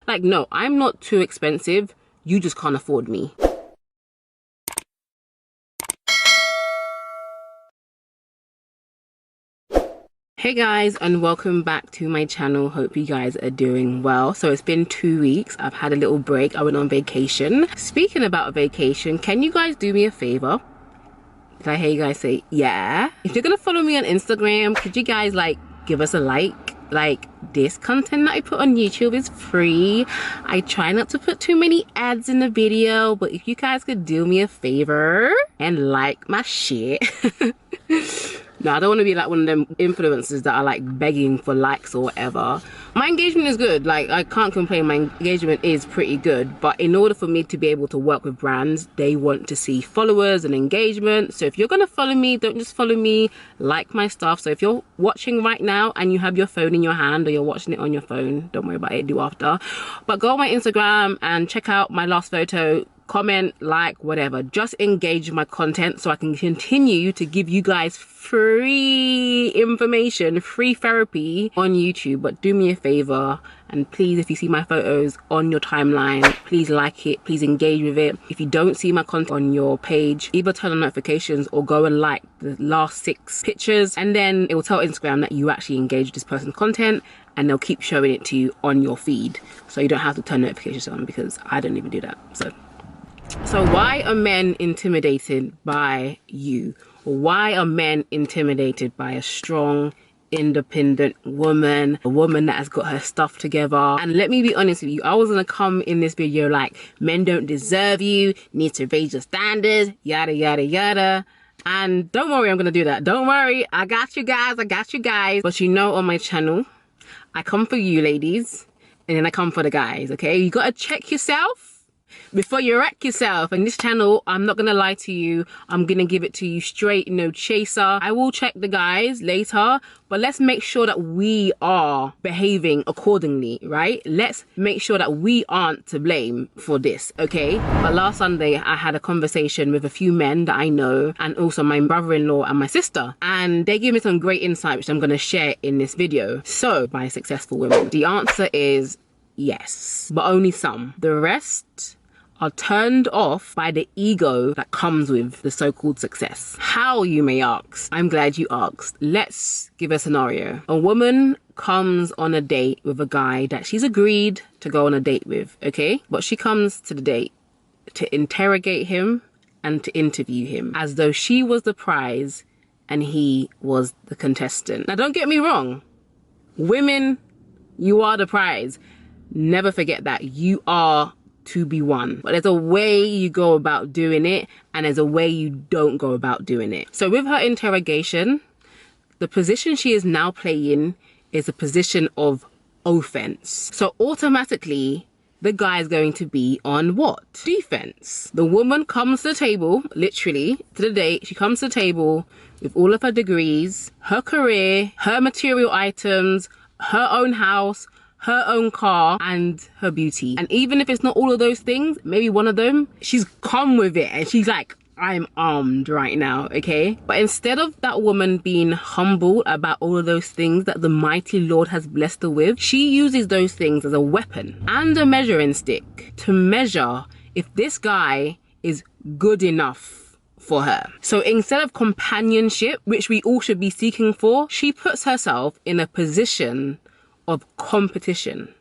Like, no, I'm not too expensive. You just can't afford me. Hey guys, and welcome back to my channel. Hope you guys are doing well. So it's been 2 weeks. I've had a little break. I went on vacation. Speaking about vacation, can you guys do me a favor? Did I hear you guys say yeah? If you're gonna follow me on Instagram, could you guys like give us a like? Like, this content that I put on YouTube is free. I try not to put too many ads in the video, but if you guys could do me a favor and like my shit. No, I don't want to be like one of them influencers that are like begging for likes or whatever. My engagement is good. Like, I can't complain. My engagement is pretty good. But in order for me to be able to work with brands, they want to see followers and engagement. So if you're going to follow me, don't just follow me, like my stuff. So if you're watching right now and you have your phone in your hand or you're watching it on your phone, don't worry about it, do after. But go on my Instagram and check out my last photo. Comment, like, whatever. Just engage with my content so I can continue to give you guys free information, free therapy on YouTube. But do me a favor, and please, if you see my photos on your timeline, please like it, please engage with it. If you don't see my content on your page, either turn on notifications or go and like the last 6 pictures, and then it will tell Instagram that you actually engage with this person's content, and they'll keep showing it to you on your feed. So you don't have to turn notifications on, because I don't even do that. So why are men intimidated by you? Why are men intimidated by a strong, independent woman, a woman that has got her stuff together? And let me be honest with you, I was gonna come in this video like, men don't deserve you, need to raise your standards, yada yada yada. And don't worry, I'm gonna do that. Don't worry, I got you guys, But you know, on my channel, I come for you ladies, and then I come for the guys, okay? You gotta check yourself before you wreck yourself. And this channel, I'm not gonna lie to you, I'm gonna give it to you straight, no chaser. I will check the guys later, but let's make sure that we are behaving accordingly, right? Let's make sure that we aren't to blame for this, okay? But last Sunday, I had a conversation with a few men that I know, and also my brother-in-law and my sister, and they gave me some great insight, which I'm gonna share in this video. So, by successful women, the answer is yes, but only some. The rest are turned off by the ego that comes with the so-called success. How, you may ask? I'm glad you asked. Let's give a scenario. A woman comes on a date with a guy that she's agreed to go on a date with, okay? But she comes to the date to interrogate him and to interview him as though she was the prize and he was the contestant. Now, don't get me wrong. Women, you are the prize. Never forget that. You are to be won. But there's a way you go about doing it, and there's a way you don't go about doing it. So with her interrogation, the position she is now playing is a position of offense. So automatically, the guy is going to be on what? Defense. The woman comes to the table, literally, to the date. She comes to the table with all of her degrees, her career, her material items, her own house, her own car, and her beauty. And even if it's not all of those things, maybe one of them, she's come with it and she's like, I'm armed right now, okay? But instead of that woman being humble about all of those things that the mighty Lord has blessed her with, she uses those things as a weapon and a measuring stick to measure if this guy is good enough for her. So instead of companionship, which we all should be seeking for, she puts herself in a position of competition.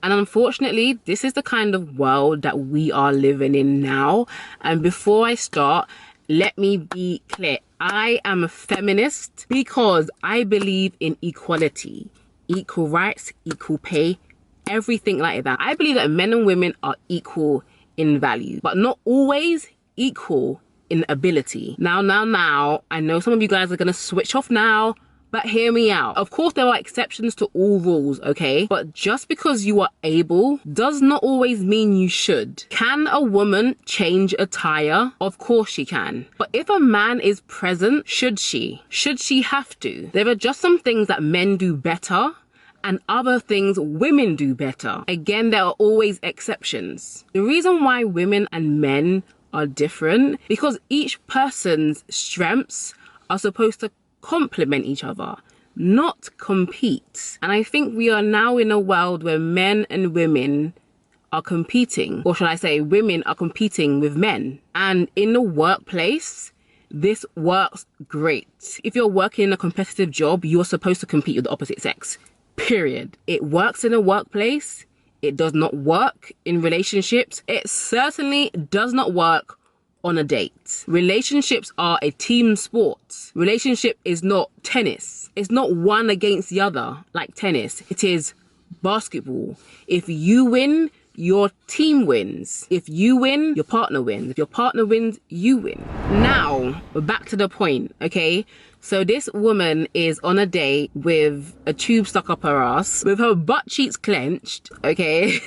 And unfortunately, this is the kind of world that we are living in now. And before I start, let me be clear. I am a feminist because I believe in equality, equal rights, equal pay, everything like that. I believe that men and women are equal in value, but not always equal in ability. Now, I know some of you guys are gonna switch off now, but hear me out. Of course, there are exceptions to all rules, okay? But just because you are able does not always mean you should. Can a woman change a tire? Of course she can. But if a man is present, should she? Should she have to? There are just some things that men do better and other things women do better. Again, there are always exceptions. The reason why women and men are different, because each person's strengths are supposed to complement each other. not compete. And I think we are now in a world where men and women are competing, or should I say women are competing with men. And in the workplace, this works great. If you're working in a competitive job, you're supposed to compete with the opposite sex, period. It works in a workplace. It does not work in relationships. It certainly does not work on a date. Relationships are a team sport. Relationship is not tennis. It's not one against the other like tennis. It is basketball. If you win, your team wins. If you win, your partner wins. If your partner wins, you win. Now, back to the point, okay? So this woman is on a date with a tube stuck up her ass, with her butt cheeks clenched, okay?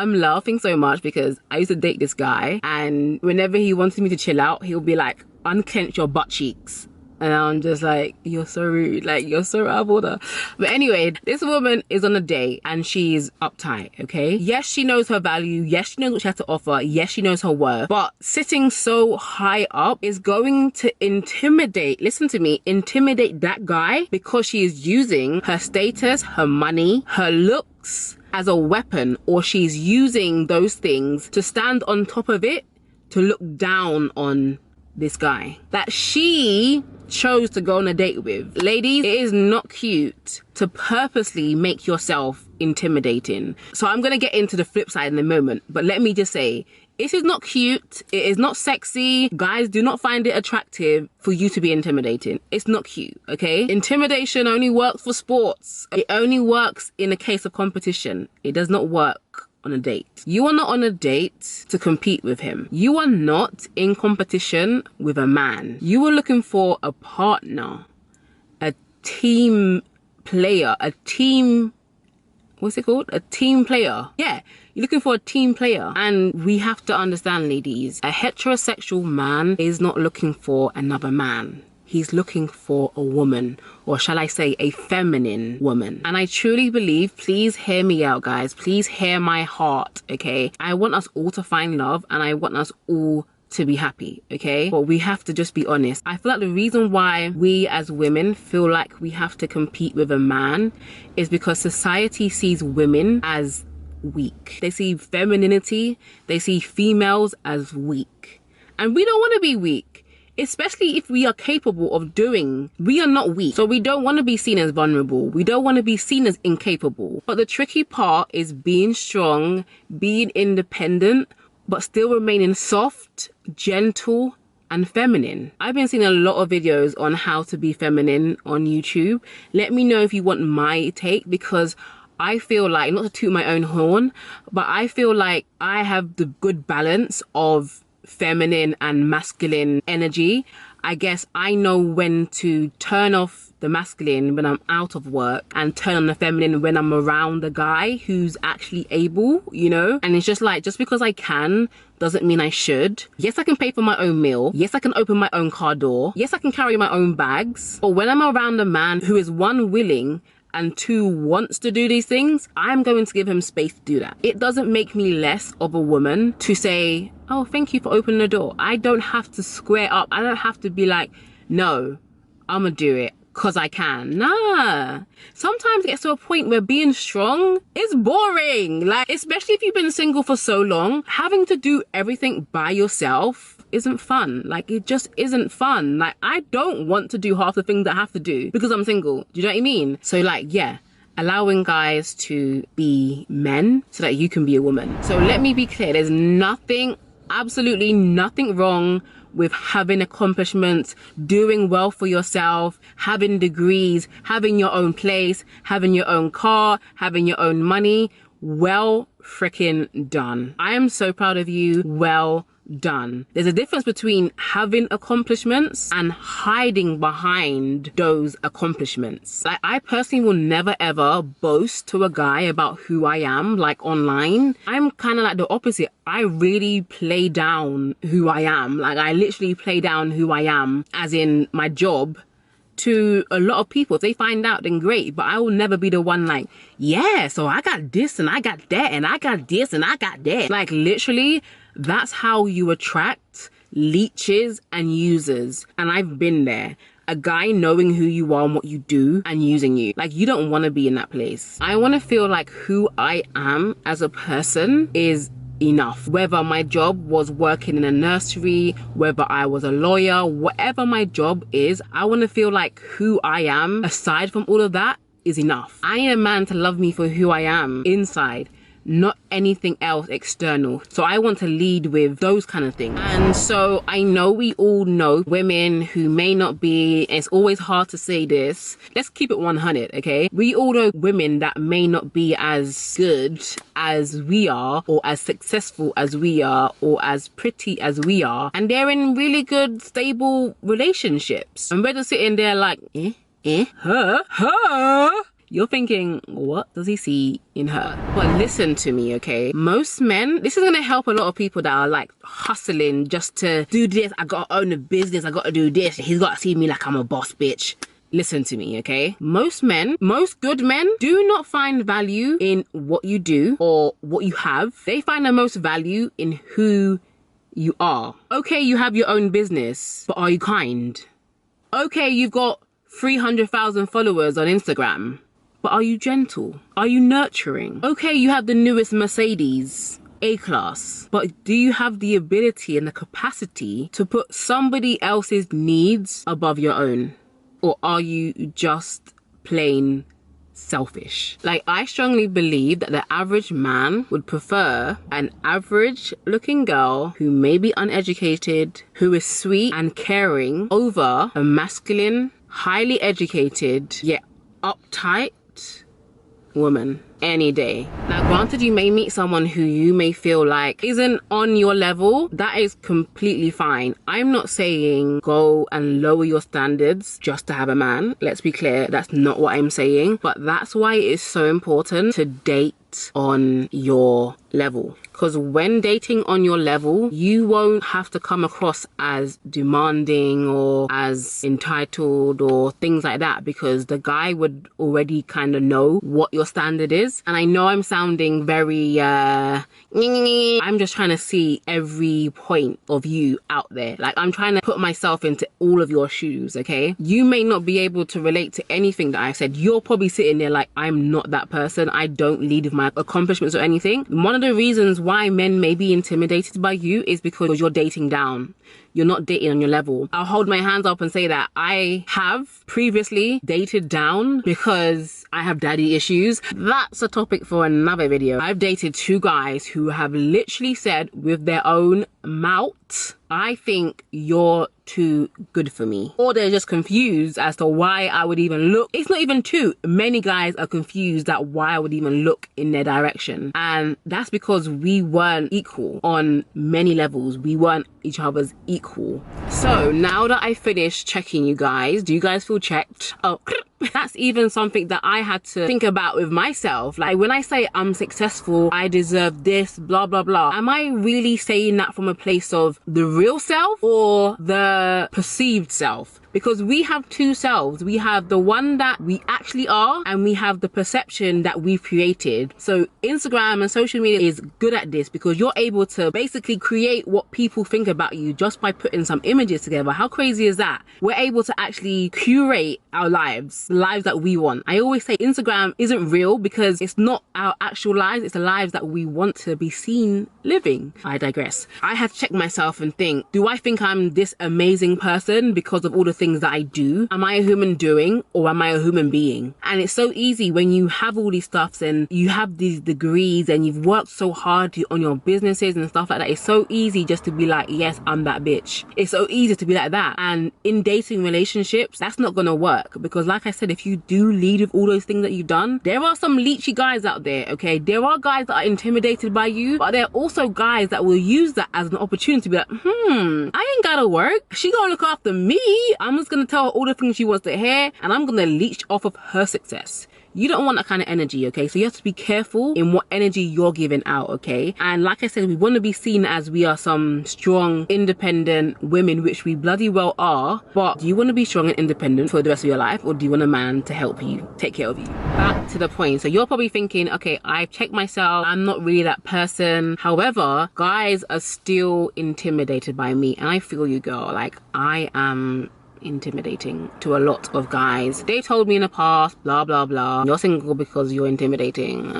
I'm laughing so much because I used to date this guy, and whenever he wanted me to chill out, he'll be like, unclench your butt cheeks. And I'm just like, you're so rude, like, you're so out of order. But anyway, this woman is on a date and she's uptight, okay? Yes, she knows her value. Yes, she knows what she has to offer. Yes, she knows her worth. But sitting so high up is going to intimidate, listen to me, intimidate that guy, because she is using her status, her money, her looks as a weapon, or she's using those things to stand on top of it to look down on this guy that she chose to go on a date with. Ladies, it is not cute to purposely make yourself intimidating. So I'm gonna get into the flip side in a moment, but let me just say, this is not cute. It is not sexy. Guys, do not find it attractive for you to be intimidating. It's not cute, okay? Intimidation only works for sports. It only works in a case of competition. It does not work on a date. You are not on a date to compete with him. You are not in competition with a man. You are looking for a partner, a team player, a team, what's it called? A team player. Yeah, you're looking for a team player. And we have to understand, ladies, a heterosexual man is not looking for another man. He's looking for a woman, or shall I say a feminine woman. And I truly believe, please hear me out, guys. Please hear my heart, okay? I want us all to find love and I want us all to be happy, okay? But we have to just be honest. I feel like the reason why we as women feel like we have to compete with a man is because society sees women as weak. They see femininity, they see females as weak. And we don't want to be weak. Especially if we are capable of doing, we are not weak. So we don't want to be seen as vulnerable. We don't want to be seen as incapable. But the tricky part is being strong, being independent, but still remaining soft, gentle, and feminine. I've been seeing a lot of videos on how to be feminine on YouTube. Let me know if you want my take, because I feel like, not to toot my own horn, but I feel like I have the good balance of feminine and masculine energy. I guess I know when to turn off the masculine when I'm out of work and turn on the feminine when I'm around the guy who's actually able, you know? And it's just like, just because I can doesn't mean I should. Yes, I can pay for my own meal. Yes, I can open my own car door. Yes, I can carry my own bags. But when I'm around a man who is, one, willing, and two, wants to do these things, I'm going to give him space to do that. It doesn't make me less of a woman to say, oh, thank you for opening the door. I don't have to square up. I don't have to be like, no, I'm gonna do it because I can. Nah. Sometimes it gets to a point where being strong is boring. Like, especially if you've been single for so long, having to do everything by yourself isn't fun. Like, it just isn't fun. Like, I don't want to do half the things that I have to do because I'm single. Do you know what I mean? So like, yeah, allowing guys to be men so that you can be a woman. So let me be clear, there's nothing, absolutely nothing wrong with having accomplishments, doing well for yourself, having degrees, having your own place, having your own car, having your own money. Well freaking done. I am so proud of you. Well done. There's a difference between having accomplishments and hiding behind those accomplishments. Like, I personally will never ever boast to a guy about who I am, like online. I'm kind of like the opposite. I really play down who I am. Like, I literally play down who I am, as in my job, to a lot of people. If they find out, then great, but I will never be the one like, yeah, so I got this and I got that and I got this and I got that. Like, literally, that's how you attract leeches and users. And I've been there. a guy knowing who you are and what you do and using you. Like, you don't want to be in that place. I want to feel like who I am as a person is enough. Whether my job was working in a nursery, whether I was a lawyer, whatever my job is, I want to feel like who I am aside from all of that is enough. I need a man to love me for who I am inside, not anything else external. So I want to lead with those kind of things. And so I know we all know women who may not be, it's always hard to say this, let's keep it 100, okay? We all know women that may not be as good as we are, or as successful as we are, or as pretty as we are, and they're in really good, stable relationships. And we're just sitting there like, her. You're thinking, what does he see in her? But listen to me, okay? Most men, this is gonna help a lot of people that are like hustling just to do this. I gotta own a business, I gotta do this. He's gotta see me like I'm a boss bitch. Listen to me, okay? Most men, most good men, do not find value in what you do or what you have. They find the most value in who you are. Okay, you have your own business, but are you kind? Okay, you've got 300,000 followers on Instagram, but are you gentle? Are you nurturing? Okay, you have the newest Mercedes, A-class, but do you have the ability and the capacity to put somebody else's needs above your own? Or are you just plain selfish? Like, I strongly believe that the average man would prefer an average looking girl who may be uneducated, who is sweet and caring, over a masculine, highly educated, yet uptight woman any day. Now, granted, you may meet someone who you may feel like isn't on your level. That is completely fine. I'm not saying go and lower your standards just to have a man. Let's be clear, that's not what I'm saying. But that's why it is so important to date on your level. Because when dating on your level, you won't have to come across as demanding or as entitled or things like that, because the guy would already kind of know what your standard is. And I know I'm sounding very I'm just trying to see every point of you out there. Like, I'm trying to put myself into all of your shoes, okay? You may not be able to relate to anything that I said. You're probably sitting there like, I'm not that person. I don't lead with my accomplishments or anything. One of the reasons why men may be intimidated by you is because you're dating down. You're not dating on your level. I'll hold my hands up and say that I have previously dated down because I have daddy issues. That's a topic for another video. I've dated two guys who have literally said with their own mouth, I think you're too good for me. Or they're just confused as to why I would even look. It's not even two. Many guys are confused at why I would even look in their direction. And that's because we weren't equal on many levels. We weren't each other's equal. So now that I finished checking you guys, do you guys feel checked? Oh, that's even something that I had to think about with myself. Like, when I say I'm successful, I deserve this, blah, blah, blah. Am I really saying that from a place of the real self or the perceived self? Because we have two selves. We have the one that we actually are, and we have the perception that we've created. So Instagram and social media is good at this, because you're able to basically create what people think about you just by putting some images together. How crazy is that? We're able to actually curate our lives, the lives that we want. I always say Instagram isn't real because it's not our actual lives, it's the lives that we want to be seen living. I digress. I had to check myself and think, do I think I'm this amazing person because of all the things that I do? Am I a human doing, or am I a human being? And it's so easy when you have all these stuffs and you have these degrees and you've worked so hard on your businesses and stuff like that. It's so easy just to be like, yes, I'm that bitch. It's so easy to be like that. And in dating relationships, that's not gonna work, because like I said, if you do lead with all those things that you've done, there are some leechy guys out there, okay? There are guys that are intimidated by you, but there are also guys that will use that as an opportunity to be like, I ain't gotta work. She gonna look after me. I'm just gonna tell her all the things she wants to hear, and I'm gonna leech off of her success. You don't want that kind of energy, okay? So you have to be careful in what energy you're giving out, okay? And like I said, we want to be seen as we are some strong, independent women, which we bloody well are. But do you want to be strong and independent for the rest of your life, or do you want a man to help you, take care of you? Back to the point. So you're probably thinking, okay, I've checked myself, I'm not really that person. However, guys are still intimidated by me, and I feel you, girl. Like, I am intimidating to a lot of guys. They've told me in the past, blah blah blah, you're single because you're intimidating.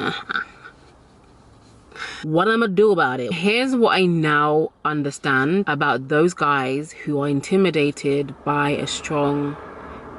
What I'm gonna do about it? Here's what I now understand about those guys who are intimidated by a strong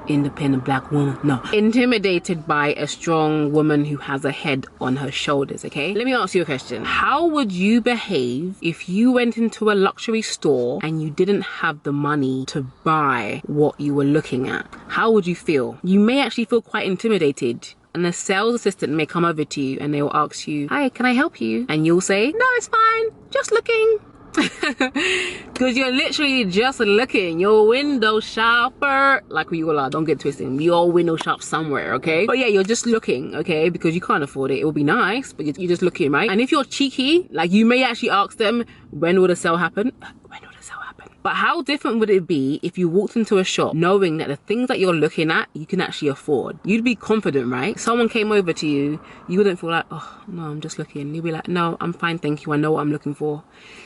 independent black woman. No, intimidated by a strong woman who has a head on her shoulders. Okay, let me ask you a question. How would you behave if you went into a luxury store and you didn't have the money to buy what you were looking at? How would you feel? You may actually feel quite intimidated, and the sales assistant may come over to you and they will ask you, hi, can I help you? And you'll say, no, it's fine, just looking. Because you're literally just looking. Your window shopper, like we all are, don't get twisted, we all window shop somewhere, okay? But yeah, you're just looking, okay? Because you can't afford it. It will be nice, but you're just looking, right? And if you're cheeky, like, you may actually ask them, when will the sale happen? When will the sale happen? But how different would it be if you walked into a shop knowing that the things that you're looking at, you can actually afford? You'd be confident, right? Someone came over to you, you wouldn't feel like, oh, no, I'm just looking. You'd be like, no, I'm fine, thank you. I know what I'm looking for.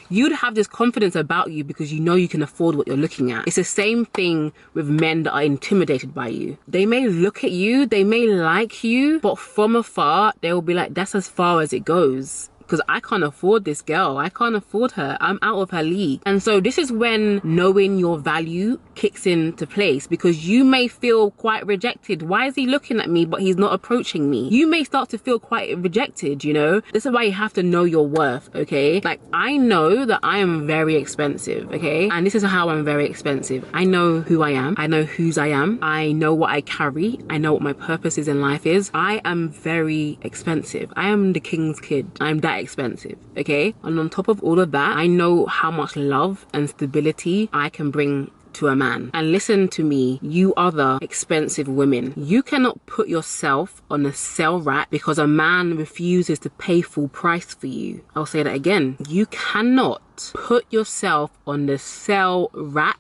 You'd have this confidence about you because you know you can afford what you're looking at. It's the same thing with men that are intimidated by you. They may look at you, they may like you, but from afar, they will be like, that's as far as it goes. Because I can't afford this girl. I can't afford her. I'm out of her league. And so this is when knowing your value kicks into place, because you may feel quite rejected. Why is he looking at me but he's not approaching me? You may start to feel quite rejected, you know? This is why you have to know your worth, okay? Like, I know that I am very expensive, okay? And this is how I'm very expensive. I know who I am. I know whose I am. I know what I carry. I know what my purpose is in life is. I am very expensive. I am the king's kid. I'm that expensive, okay? And on top of all of that, I know how much love and stability I can bring to a man. And listen to me, you other expensive women, you cannot put yourself on a sale rack because a man refuses to pay full price for you. I'll say that again. You cannot put yourself on the sale rack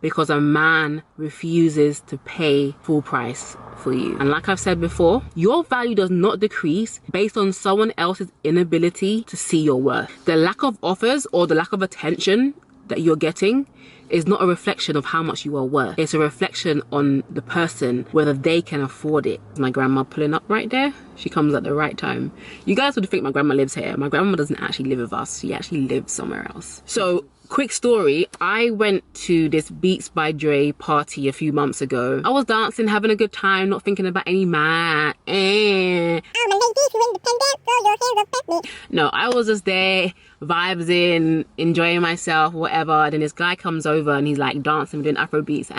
because a man refuses to pay full price for you. And like I've said before, your value does not decrease based on someone else's inability to see your worth. The lack of offers or the lack of attention that you're getting is not a reflection of how much you are worth. It's a reflection on the person, whether they can afford it. My grandma pulling up right there. She comes at the right time. You guys would think my grandma lives here. My grandma doesn't actually live with us. She actually lives somewhere else. So, quick story, I went to this Beats by Dre party a few months ago. I was dancing, having a good time, not thinking about any man. No, I was just there, vibes in, enjoying myself, whatever. Then this guy comes over and he's like dancing, doing Afro beats.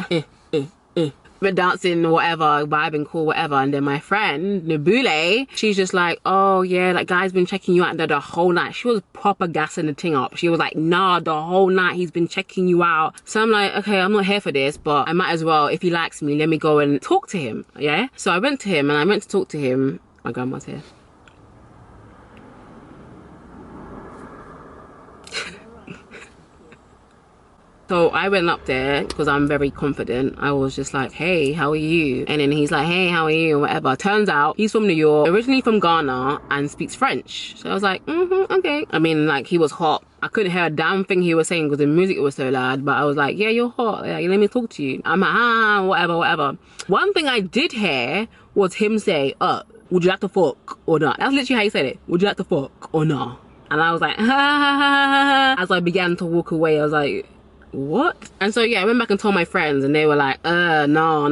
We're dancing, whatever, vibing, cool, whatever. And then my friend, Nabule, she's just like, oh yeah, that guy's been checking you out the whole night. She was proper gassing the thing up. She was like, nah, the whole night he's been checking you out. So I'm like, okay, I'm not here for this, but I might as well, if he likes me, let me go and talk to him, yeah? So I went to him and I went to talk to him. My grandma's here. So I went up there because I'm very confident. I was just like, hey, how are you? And then he's like, hey, how are you? Whatever. Turns out he's from New York, originally from Ghana, and speaks French. So I was like, okay. I mean, like, he was hot. I couldn't hear a damn thing he was saying because the music was so loud, but I was like, yeah, you're hot. Like, let me talk to you. I'm like, whatever. One thing I did hear was him say, would you like to fuck or not? That's literally how he said it. Would you like to fuck or not? And I was like, as I began to walk away, I was like, what? And so yeah, I went back and told my friends and they were like, no,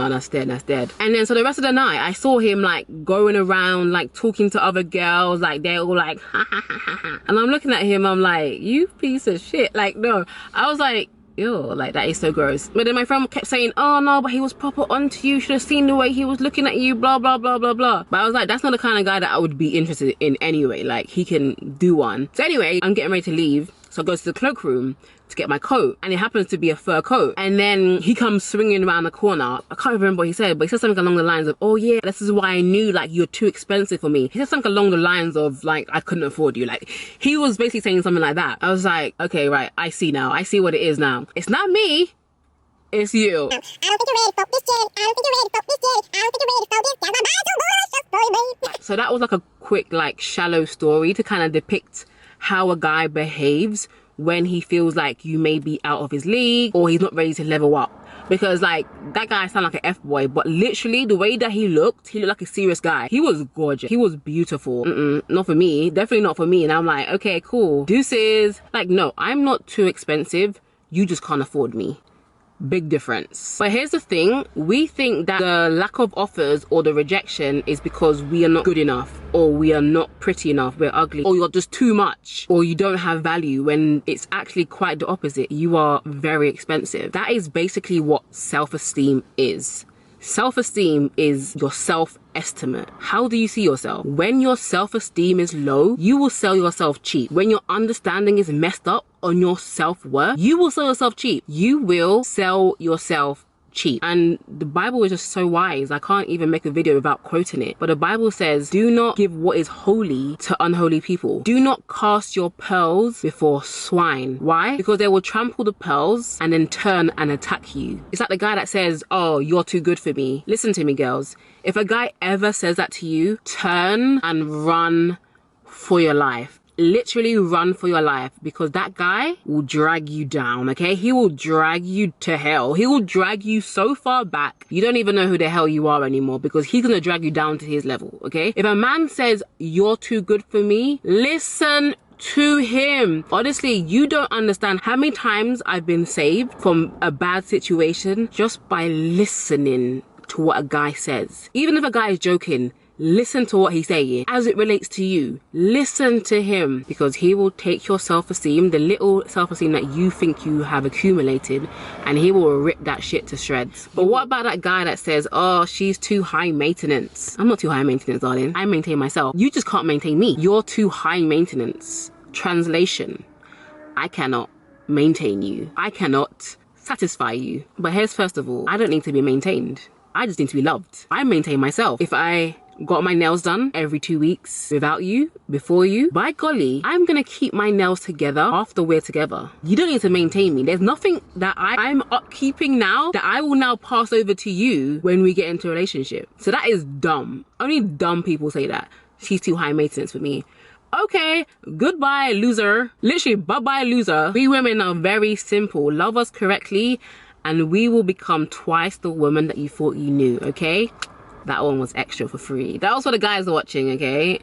that's dead. And then so the rest of the night I saw him like going around like talking to other girls, like they're all like and I'm looking at him, I'm like, you piece of shit. Like, no, I was like, ew, like that is so gross. But then my friend kept saying, oh no, but he was proper onto you, should have seen the way he was looking at you, blah blah blah blah blah. But I was like, that's not the kind of guy that I would be interested in anyway. Like, he can do one. So anyway, I'm getting ready to leave, so I go to the cloakroom to get my coat, and it happens to be a fur coat. And then he comes swinging around the corner. I can't remember what he said, but he said something along the lines of, oh yeah, this is why I knew like you're too expensive for me. He said something along the lines of like, I couldn't afford you. Like, he was basically saying something like that. I was like, okay, right, I see now. I see what it is now. It's not me, it's you. I don't think you're ready for this yet. I don't think you're ready for this yet. I don't think you're ready for this. My mind's so so that was like a quick, like, shallow story to kind of depict how a guy behaves when he feels like you may be out of his league or he's not ready to level up. Because like, that guy sounded like an F-boy, but literally the way that he looked like a serious guy. He was gorgeous. He was beautiful. Not for me. Definitely not for me. And I'm like, okay, cool. Deuces. Like, no, I'm not too expensive. You just can't afford me. Big difference. But here's the thing, we think that the lack of offers or the rejection is because we are not good enough, or we are not pretty enough, we're ugly, or you're just too much, or you don't have value, when it's actually quite the opposite. You are very expensive. That is basically what self-esteem is. Self-esteem is your self-estimate. How do you see yourself? When your self-esteem is low, you will sell yourself cheap. When your understanding is messed up on your self-worth, you will sell yourself cheap. You will sell yourself cheap. And the Bible is just so wise. I can't even make a video without quoting it. But the Bible says, do not give what is holy to unholy people. Do not cast your pearls before swine. Why? Because they will trample the pearls and then turn and attack you. It's like the guy that says, oh, you're too good for me. Listen to me, girls. If a guy ever says that to you, turn and run for your life. Literally run for your life, because that guy will drag you down, okay? He will drag you to hell. He will drag you so far back, you don't even know who the hell you are anymore, because he's gonna drag you down to his level, okay? If a man says, you're too good for me, listen to him. Honestly, you don't understand how many times I've been saved from a bad situation just by listening to what a guy says. Even if a guy is joking, listen to what he's saying. As it relates to you, listen to him, because he will take your self-esteem, the little self-esteem that you think you have accumulated, and he will rip that shit to shreds. But what about that guy that says, oh, she's too high maintenance? I'm not too high maintenance, darling. I maintain myself. You just can't maintain me. You're too high maintenance. Translation, I cannot maintain you. I cannot satisfy you. But here's first of all, I don't need to be maintained. I just need to be loved. I maintain myself. If I got my nails done every 2 weeks without you, before you, by golly, I'm gonna keep my nails together after we're together. You don't need to maintain me. There's nothing that I'm upkeeping now that I will now pass over to you when we get into a relationship. So that is dumb. Only dumb people say that. She's too high maintenance for me. Okay, goodbye, loser. Literally, bye-bye, loser. We women are very simple. Love us correctly, and we will become twice the woman that you thought you knew, okay? That one was extra for free. That was for the guys watching, okay?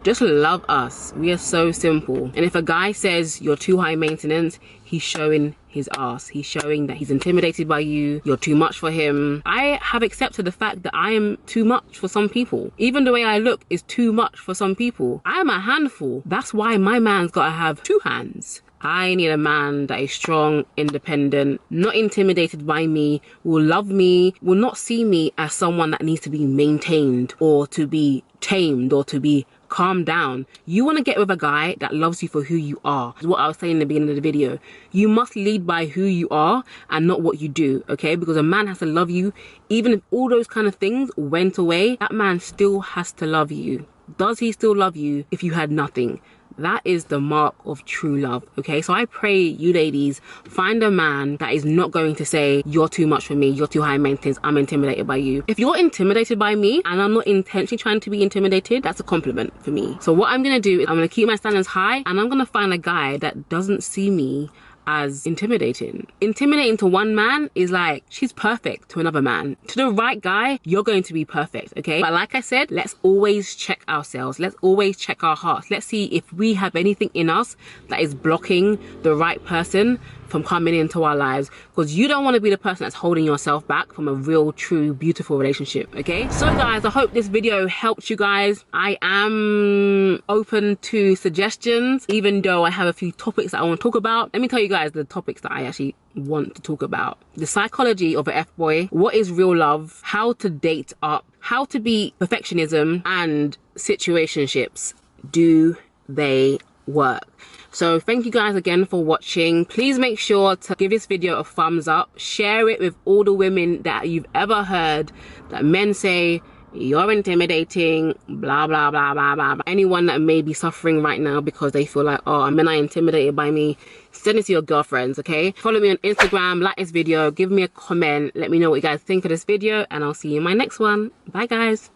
Just love us. We are so simple. And if a guy says you're too high maintenance, he's showing his ass. He's showing that he's intimidated by you. You're too much for him. I have accepted the fact that I am too much for some people. Even the way I look is too much for some people. I am a handful. That's why my man's gotta have 2 hands. I need a man that is strong, independent, not intimidated by me, will love me, will not see me as someone that needs to be maintained or to be tamed or to be calmed down. You want to get with a guy that loves you for who you are. Is what I was saying in the beginning of the video. You must lead by who you are and not what you do, okay? Because a man has to love you. Even if all those kind of things went away, that man still has to love you. Does he still love you if you had nothing? That is the mark of true love, okay? So I pray you ladies find a man that is not going to say, you're too much for me, you're too high maintenance, I'm intimidated by you. If you're intimidated by me and I'm not intentionally trying to be intimidated, that's a compliment for me. So what I'm gonna do is I'm gonna keep my standards high, and I'm gonna find a guy that doesn't see me as intimidating. Intimidating to one man is like, she's perfect to another man. To the right guy, you're going to be perfect, okay? But like I said, let's always check ourselves. Let's always check our hearts. Let's see if we have anything in us that is blocking the right person from coming into our lives, because you don't want to be the person that's holding yourself back from a real, true, beautiful relationship, okay? So guys, I hope this video helped you guys. I am open to suggestions, even though I have a few topics that I want to talk about. Let me tell you guys the topics that I actually want to talk about. The psychology of an F-boy, what is real love, how to date up, how to beat perfectionism, and situationships. Do they work? So thank you guys again for watching. Please make sure to give this video a thumbs up. Share it with all the women that you've ever heard that men say you're intimidating, blah, blah, blah, blah, blah. Anyone that may be suffering right now because they feel like, oh, men are intimidated by me, send it to your girlfriends, okay? Follow me on Instagram, like this video, give me a comment, let me know what you guys think of this video, and I'll see you in my next one. Bye, guys.